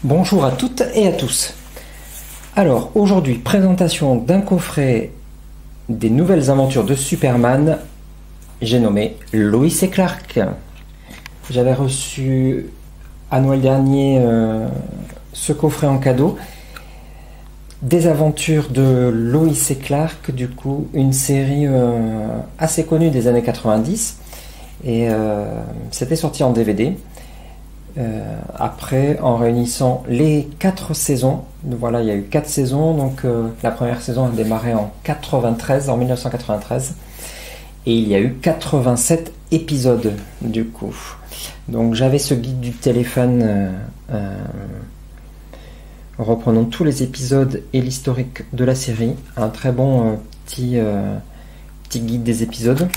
Bonjour à toutes et à tous. Alors aujourd'hui, présentation d'un coffret des nouvelles aventures de Superman, j'ai nommé Lois et Clark. J'avais reçu à Noël dernier ce coffret en cadeau. Des aventures de Lois et Clark, du coup une série assez connue des années 90 et c'était sorti en DVD. Après, en réunissant les 4 saisons, voilà, il y a eu 4 saisons, donc la première saison a démarré en 1993, et il y a eu 87 épisodes du coup. Donc j'avais ce guide du téléphone reprenant tous les épisodes et l'historique de la série, un très bon petit guide des épisodes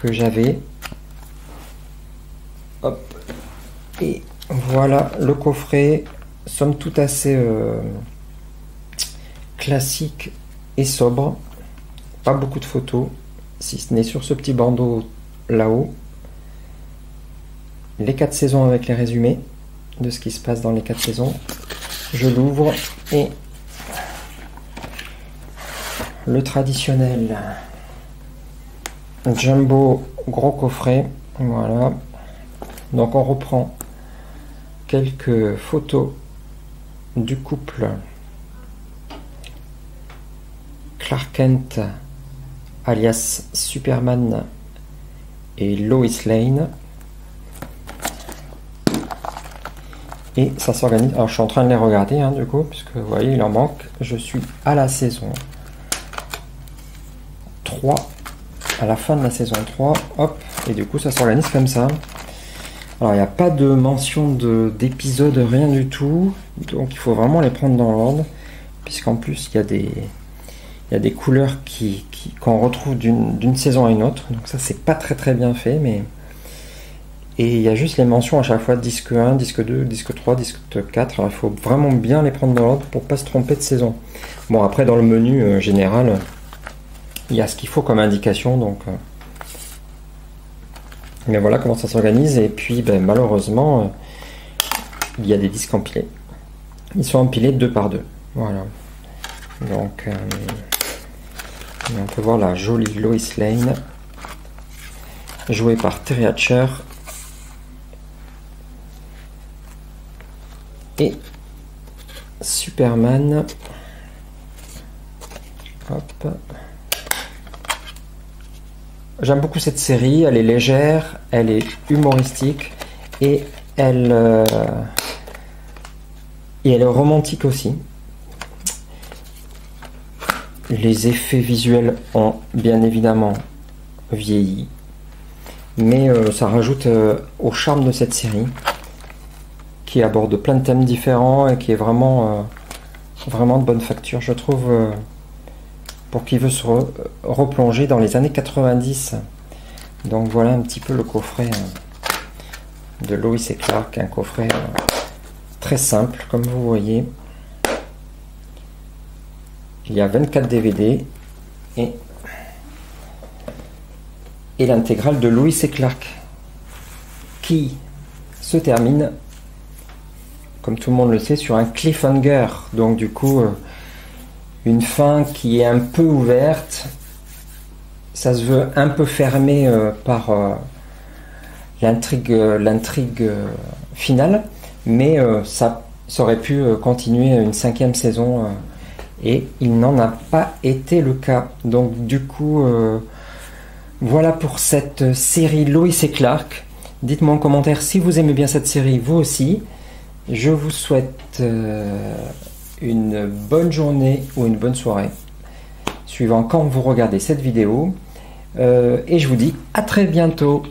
que j'avais. Hop. Et voilà le coffret, somme toute assez classique et sobre. Pas beaucoup de photos, si ce n'est sur ce petit bandeau là-haut. Les 4 saisons avec les résumés de ce qui se passe dans les 4 saisons. Je l'ouvre et le traditionnel jumbo gros coffret. Voilà. Donc on reprend quelques photos du couple Clark Kent alias Superman et Lois Lane, et ça s'organise. Alors je suis en train de les regarder du coup, puisque vous voyez il en manque. Je suis à la saison 3, à la fin de la saison 3, hop, et du coup ça s'organise comme ça. Alors il n'y a pas de mention d'épisode, rien du tout, donc il faut vraiment les prendre dans l'ordre, puisqu'en plus il y a des couleurs qu'on retrouve d'une saison à une autre, donc ça c'est pas très bien fait, et il y a juste les mentions à chaque fois, disque 1, disque 2, disque 3, disque 4, alors il faut vraiment bien les prendre dans l'ordre pour pas se tromper de saison. Bon, après dans le menu général, il y a ce qu'il faut comme indication, donc... Mais voilà comment ça s'organise. Et puis malheureusement il y a des disques empilés. Ils sont empilés 2 par 2. Voilà. Donc on peut voir la jolie Lois Lane jouée par Terry Hatcher et Superman. Hop. J'aime beaucoup cette série, elle est légère, elle est humoristique et elle est romantique aussi. Les effets visuels ont bien évidemment vieilli, mais ça rajoute au charme de cette série qui aborde plein de thèmes différents et qui est vraiment de bonne facture, je trouve. Pour qui veut se replonger dans les années 90. Donc voilà un petit peu le coffret de Lois et Clark, un coffret très simple comme vous voyez. Il y a 24 DVD et l'intégrale de Lois et Clark qui se termine, comme tout le monde le sait, sur un cliffhanger. Donc du coup une fin qui est un peu ouverte, ça se veut un peu fermé par l'intrigue finale, mais ça aurait pu continuer une 5e saison et il n'en a pas été le cas. Donc du coup voilà pour cette série Lois et Clark. Dites-moi en commentaire si vous aimez bien cette série, vous aussi. Je vous souhaite une bonne journée ou une bonne soirée, suivant quand vous regardez cette vidéo, et je vous dis à très bientôt.